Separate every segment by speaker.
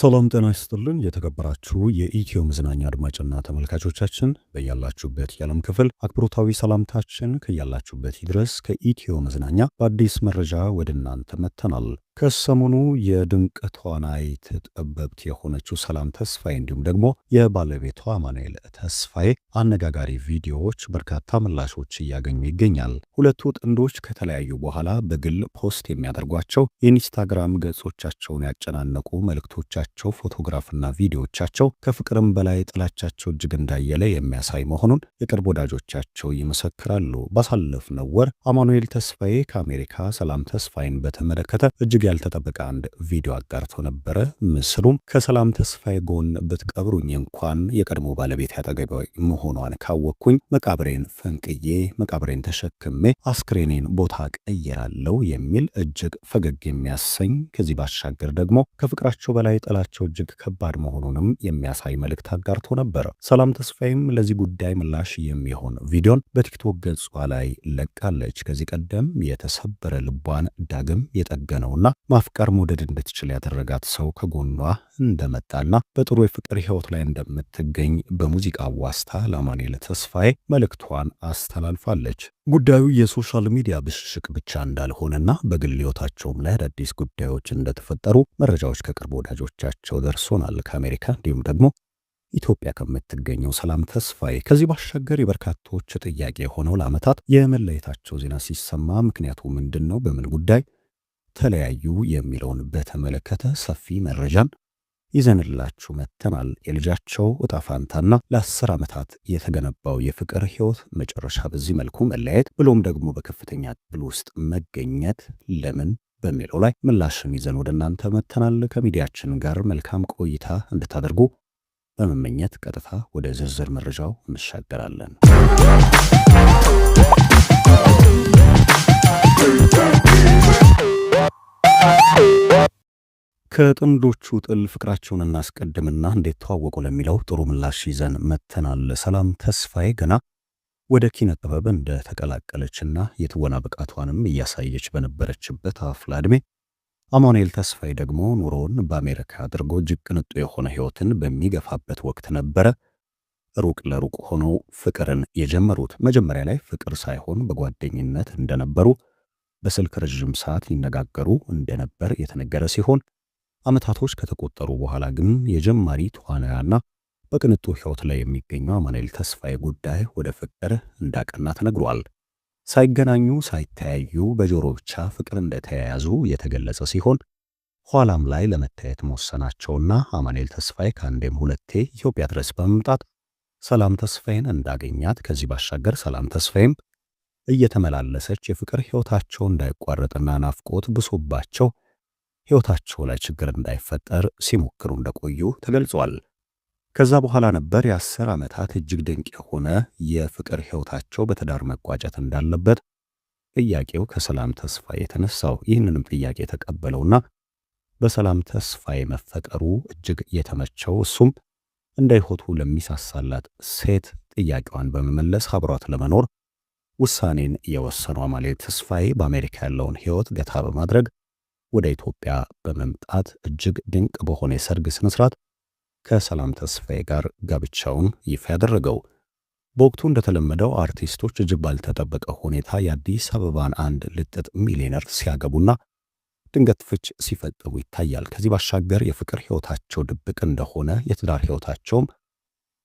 Speaker 1: ሰላም ጤና ይስጥልን የተከበራችሁ የኢትዮ መዝናኛ አድማጭና ተመልካቾቻችን በያላችሁበት የዓለም ክፍል አክብሮታዊ ሰላምታችን ከያላችሁበት ይድረስ። ከኢትዮ መዝናኛ በአዲስ መረጃ ወደ እናንተ መጥተናል። ከሰሞኑ የድንቅ ተዋናይት ጠበብት የሆነችው ሰላም ተስፋዬ እንዲሁም ደግሞ የባለቤቷ አማኑኤል ተስፋዬ አነጋጋሪ ቪዲዮዎች በርካታ ምላሾች እያገኙ ይገኛል። ሁለቱ ጥንዶች ከተለያዩ በኋላ በግል ፖስት የሚያደርጓቸው የኢንስታግራም ገጾቻቸውን ያጨናነቁ መልእክቶቻቸው፣ ፎቶግራፍና ቪዲዮዎቻቸው ከፍቅርም በላይ ጥላቻቸው እጅግ እንዳየለ የሚያሳይ መሆኑን የቅርብ ወዳጆቻቸው ይመሰክራሉ። ባሳለፍነው ወር አማኑኤል ተስፋዬ ከአሜሪካ ሰላም ተስፋዬን በተመለከተ እጅግ ያልተጠበቀ አንድ ቪዲዮ አጋርቶ ነበረ። ምስሉም ከሰላም ተስፋዬ ጎን ብትቀብሩኝ እንኳን የቀድሞ ባለቤት ያጠገቤ መሆኗን ካወቅኩኝ መቃብሬን ፈንቅዬ መቃብሬን ተሸክሜ አስክሬኔን ቦታ ቀይራለሁ የሚል እጅግ ፈገግ የሚያሰኝ ከዚህ ባሻገር ደግሞ ከፍቅራቸው በላይ ጥላቸው እጅግ ከባድ መሆኑንም የሚያሳይ መልእክት አጋርቶ ነበረ። ሰላም ተስፋዬም ለዚህ ጉዳይ ምላሽ የሚሆን ቪዲዮን በቲክቶክ ገጿ ላይ ለቃለች። ከዚህ ቀደም የተሰበረ ልቧን ዳግም የጠገነውና ማፍቀር መውደድ እንድትችል ያደረጋት ሰው ከጎኗ እንደመጣና በጥሩ የፍቅር ሕይወት ላይ እንደምትገኝ በሙዚቃ ዋስታ ለአማኑኤል ተስፋዬ መልእክቷን አስተላልፋለች። ጉዳዩ የሶሻል ሚዲያ ብሽሽቅ ብቻ እንዳልሆነና በግል ሕይወታቸውም ላይ አዳዲስ ጉዳዮች እንደተፈጠሩ መረጃዎች ከቅርብ ወዳጆቻቸው ደርሶናል። ከአሜሪካ እንዲሁም ደግሞ ኢትዮጵያ ከምትገኘው ሰላም ተስፋዬ። ከዚህ ባሻገር የበርካቶች ጥያቄ የሆነው ለዓመታት የመለየታቸው ዜና ሲሰማ ምክንያቱ ምንድን ነው፣ በምን ጉዳይ ተለያዩ የሚለውን በተመለከተ ሰፊ መረጃን ይዘንላችሁ መጥተናል። የልጃቸው ዕጣ ፈንታና ለ10 ዓመታት የተገነባው የፍቅር ሕይወት መጨረሻ በዚህ መልኩ መለያየት ብሎም ደግሞ በከፍተኛ ትግል ውስጥ መገኘት ለምን በሚለው ላይ ምላሽን ይዘን ወደ እናንተ መጥተናል። ከሚዲያችን ጋር መልካም ቆይታ እንድታደርጉ በመመኘት ቀጥታ ወደ ዝርዝር መረጃው እንሻገራለን። ከጥንዶቹ ጥል ፍቅራቸውን እናስቀድምና እንዴት ተዋወቁ ለሚለው ጥሩ ምላሽ ይዘን መጥተናል። ሰላም ተስፋዬ ገና ወደ ኪነ ጥበብ እንደተቀላቀለችና የትወና ብቃቷንም እያሳየች በነበረችበት አፍላ ዕድሜ አማኑኤል ተስፋዬ ደግሞ ኑሮውን በአሜሪካ አድርጎ እጅግ ቅንጡ የሆነ ሕይወትን በሚገፋበት ወቅት ነበረ ሩቅ ለሩቅ ሆነው ፍቅርን የጀመሩት። መጀመሪያ ላይ ፍቅር ሳይሆን በጓደኝነት እንደነበሩ በስልክ ረዥም ሰዓት ይነጋገሩ እንደነበር የተነገረ ሲሆን ዓመታቶች ከተቆጠሩ በኋላ ግን የጀማሪ ተዋናያና በቅንጡ ሕይወት ላይ የሚገኘው አማኑኤል ተስፋዬ ጉዳይ ወደ ፍቅር እንዳቀና ተነግሯል። ሳይገናኙ ሳይተያዩ በጆሮ ብቻ ፍቅር እንደተያያዙ የተገለጸ ሲሆን ኋላም ላይ ለመታየት መወሰናቸውና አማኑኤል ተስፋዬ ከአንዴም ሁለቴ ኢትዮጵያ ድረስ በመምጣት ሰላም ተስፋዬን እንዳገኛት፣ ከዚህ ባሻገር ሰላም ተስፋዬም እየተመላለሰች የፍቅር ሕይወታቸው እንዳይቋረጥና ናፍቆት ብሶባቸው ሕይወታቸው ላይ ችግር እንዳይፈጠር ሲሞክሩ እንደቆዩ ተገልጿል። ከዛ በኋላ ነበር የ10 ዓመታት እጅግ ድንቅ የሆነ የፍቅር ሕይወታቸው በትዳር መቋጨት እንዳለበት ጥያቄው ከሰላም ተስፋዬ የተነሳው። ይህንንም ጥያቄ ተቀበለውና በሰላም ተስፋዬ መፈቀሩ እጅግ የተመቸው እሱም እንደ ሕይወቱ ለሚሳሳላት ሴት ጥያቄዋን በመመለስ አብሯት ለመኖር ውሳኔን የወሰነው አማኑኤል ተስፋዬ በአሜሪካ ያለውን ሕይወት ገታ በማድረግ ወደ ኢትዮጵያ በመምጣት እጅግ ድንቅ በሆነ የሰርግ ስነ ስርዓት ከሰላም ተስፋዬ ጋር ጋብቻውን ይፋ ያደረገው። በወቅቱ እንደተለመደው አርቲስቶች እጅግ ባልተጠበቀ ሁኔታ የአዲስ አበባን አንድ ልጥጥ ሚሊዮነር ሲያገቡና ድንገት ፍች ሲፈጥሩ ይታያል። ከዚህ ባሻገር የፍቅር ሕይወታቸው ድብቅ እንደሆነ የትዳር ሕይወታቸውም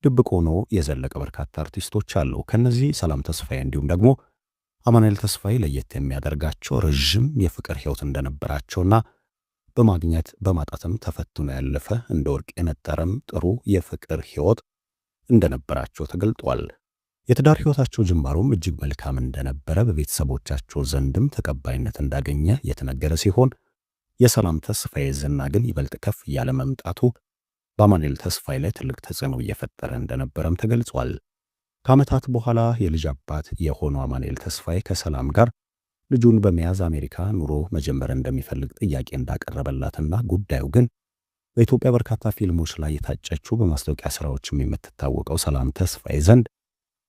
Speaker 1: ድብቅ ሆኖ የዘለቀ በርካታ አርቲስቶች አሉ። ከነዚህ ሰላም ተስፋዬ እንዲሁም ደግሞ አማኑኤል ተስፋዬ ለየት የሚያደርጋቸው ረዥም የፍቅር ሕይወት እንደነበራቸውና በማግኘት በማጣትም ተፈትኖ ያለፈ እንደ ወርቅ የነጠረም ጥሩ የፍቅር ሕይወት እንደነበራቸው ተገልጧል። የትዳር ሕይወታቸው ጅማሮም እጅግ መልካም እንደነበረ በቤተሰቦቻቸው ዘንድም ተቀባይነት እንዳገኘ የተነገረ ሲሆን የሰላም ተስፋዬ ዝና ግን ይበልጥ ከፍ እያለ መምጣቱ በአማኑኤል ተስፋዬ ላይ ትልቅ ተጽዕኖ እየፈጠረ እንደነበረም ተገልጿል። ከዓመታት በኋላ የልጅ አባት የሆነው አማኑኤል ተስፋዬ ከሰላም ጋር ልጁን በመያዝ አሜሪካ ኑሮ መጀመር እንደሚፈልግ ጥያቄ እንዳቀረበላትና ጉዳዩ ግን በኢትዮጵያ በርካታ ፊልሞች ላይ የታጨችው በማስታወቂያ ስራዎችም የምትታወቀው ሰላም ተስፋዬ ዘንድ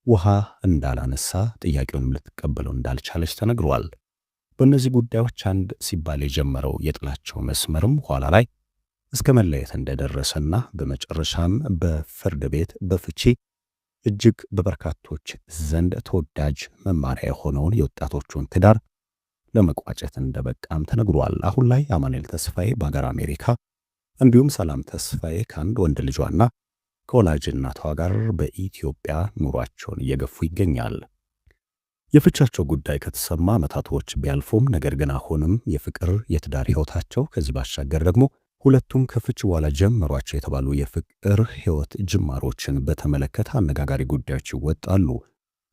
Speaker 1: ውሃ እንዳላነሳ ጥያቄውንም ልትቀበለው እንዳልቻለች ተነግሯል። በእነዚህ ጉዳዮች አንድ ሲባል የጀመረው የጥላቸው መስመርም ኋላ ላይ እስከ መለየት እንደደረሰና በመጨረሻም በፍርድ ቤት በፍቺ እጅግ በበርካቶች ዘንድ ተወዳጅ መማሪያ የሆነውን የወጣቶቹን ትዳር ለመቋጨት እንደበቃም ተነግሯል። አሁን ላይ አማኑኤል ተስፋዬ በአገር አሜሪካ እንዲሁም ሰላም ተስፋዬ ከአንድ ወንድ ልጇና ከወላጅ እናቷ ጋር በኢትዮጵያ ኑሯቸውን እየገፉ ይገኛል። የፍቻቸው ጉዳይ ከተሰማ ዓመታቶች ቢያልፉም ነገር ግን አሁንም የፍቅር የትዳር ሕይወታቸው ከዚህ ባሻገር ደግሞ ሁለቱም ከፍች በኋላ ጀመሯቸው የተባሉ የፍቅር ሕይወት ጅማሮችን በተመለከተ አነጋጋሪ ጉዳዮች ይወጣሉ።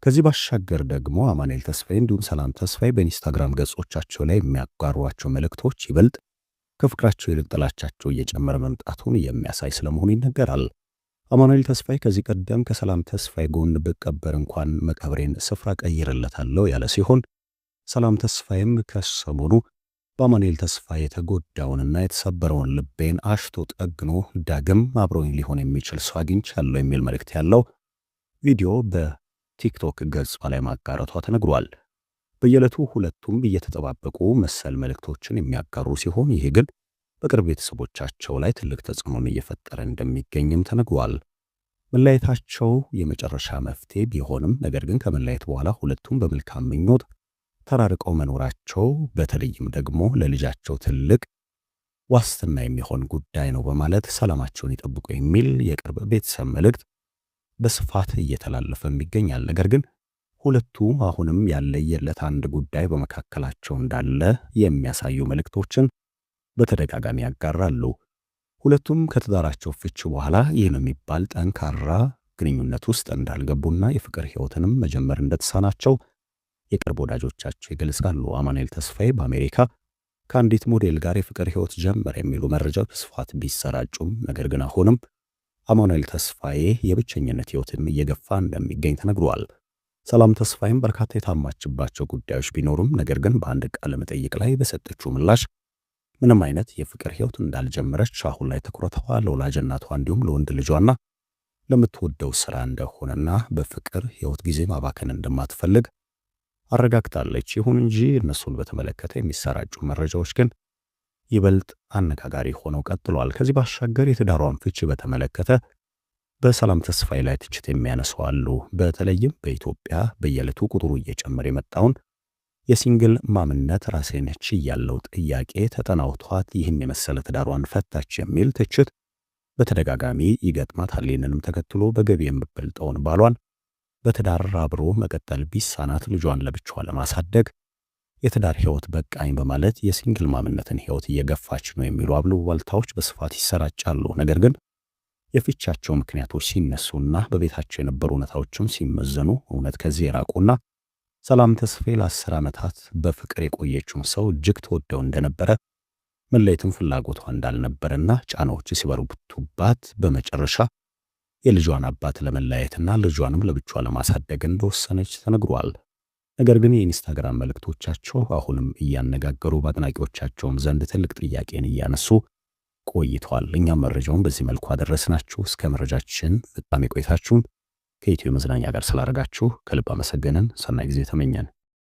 Speaker 1: ከዚህ ባሻገር ደግሞ አማኑኤል ተስፋዬ እንዲሁም ሰላም ተስፋዬ በኢንስታግራም ገጾቻቸው ላይ የሚያጋሯቸው መልእክቶች ይበልጥ ከፍቅራቸው ይልቅ ጥላቻቸው እየጨመረ መምጣቱን የሚያሳይ ስለመሆኑ ይነገራል። አማኑኤል ተስፋዬ ከዚህ ቀደም ከሰላም ተስፋዬ ጎን ብቀበር እንኳን መቃብሬን ስፍራ ቀይርለታለሁ ያለ ሲሆን ሰላም ተስፋዬም ከሰሞኑ በአማኑኤል ተስፋዬ የተጎዳውንና የተሰበረውን ልቤን አሽቶ ጠግኖ ዳግም አብሮኝ ሊሆን የሚችል ሰው አግኝቻለሁ የሚል መልእክት ያለው ቪዲዮ በቲክቶክ ገጿ ላይ ማጋራቷ ተነግሯል። በየዕለቱ ሁለቱም እየተጠባበቁ መሰል መልእክቶችን የሚያጋሩ ሲሆን ይህ ግን በቅርብ ቤተሰቦቻቸው ላይ ትልቅ ተጽዕኖን እየፈጠረ እንደሚገኝም ተነግሯል። መለያየታቸው የመጨረሻ መፍትሄ ቢሆንም ነገር ግን ከመለያየት በኋላ ሁለቱም በመልካም ምኞት ተራርቀው መኖራቸው በተለይም ደግሞ ለልጃቸው ትልቅ ዋስትና የሚሆን ጉዳይ ነው በማለት ሰላማቸውን ይጠብቁ የሚል የቅርብ ቤተሰብ መልእክት በስፋት እየተላለፈም ይገኛል። ነገር ግን ሁለቱ አሁንም ያለየለት አንድ ጉዳይ በመካከላቸው እንዳለ የሚያሳዩ መልእክቶችን በተደጋጋሚ ያጋራሉ። ሁለቱም ከትዳራቸው ፍች በኋላ ይህን የሚባል ጠንካራ ግንኙነት ውስጥ እንዳልገቡና የፍቅር ሕይወትንም መጀመር እንደተሳናቸው የቅርብ ወዳጆቻቸው ይገልጻሉ። አማኑኤል ተስፋዬ በአሜሪካ ከአንዲት ሞዴል ጋር የፍቅር ሕይወት ጀመረ የሚሉ መረጃዎች በስፋት ቢሰራጩም ነገር ግን አሁንም አማኑኤል ተስፋዬ የብቸኝነት ሕይወትን እየገፋ እንደሚገኝ ተነግሯል። ሰላም ተስፋዬም በርካታ የታማችባቸው ጉዳዮች ቢኖሩም ነገር ግን በአንድ ቃለ መጠይቅ ላይ በሰጠችው ምላሽ ምንም አይነት የፍቅር ሕይወት እንዳልጀመረች አሁን ላይ ትኩረቷ ለወላጅ እናቷ እንዲሁም ለወንድ ልጇና ለምትወደው ስራ እንደሆነና በፍቅር ሕይወት ጊዜ ማባከን እንደማትፈልግ አረጋግጣለች። ይሁን እንጂ እነሱን በተመለከተ የሚሰራጩ መረጃዎች ግን ይበልጥ አነጋጋሪ ሆነው ቀጥሏል። ከዚህ ባሻገር የትዳሯን ፍቺ በተመለከተ በሰላም ተስፋዬ ላይ ትችት የሚያነሱ አሉ። በተለይም በኢትዮጵያ በየዕለቱ ቁጥሩ እየጨመረ የመጣውን የሲንግል ማምነት ራሴን ችያለሁ ጥያቄ ተጠናውቷት ይህን የመሰለ ትዳሯን ፈታች የሚል ትችት በተደጋጋሚ ይገጥማታል። ይህንንም ተከትሎ በገቢ የምትበልጠውን ባሏን በትዳር አብሮ መቀጠል ቢሳናት ልጇን ለብቻዋ ለማሳደግ የትዳር ሕይወት በቃኝ በማለት የሲንግል ማምነትን ሕይወት እየገፋች ነው የሚሉ አሉባልታዎች በስፋት ይሰራጫሉ። ነገር ግን የፍቻቸው ምክንያቶች ሲነሱና በቤታቸው የነበሩ እውነታዎችም ሲመዘኑ እውነት ከዚህ የራቁና ሰላም ተስፋዬ ለ10 ዓመታት በፍቅር የቆየችውን ሰው እጅግ ተወደው እንደነበረ መለየትም ፍላጎቷ እንዳልነበረና ጫናዎች ሲበረቱባት በመጨረሻ የልጇን አባት ለመለያየትና ልጇንም ለብቻዋ ለማሳደግ እንደወሰነች ተነግሯል። ነገር ግን የኢንስታግራም መልእክቶቻቸው አሁንም እያነጋገሩ በአድናቂዎቻቸውም ዘንድ ትልቅ ጥያቄን እያነሱ ቆይተዋል። እኛም መረጃውን በዚህ መልኩ አደረስናችሁ። እስከ መረጃችን ፍጻሜ ቆይታችሁን ከኢትዮ መዝናኛ ጋር ስላደረጋችሁ ከልብ አመሰገንን። ሰናይ ጊዜ ተመኘን።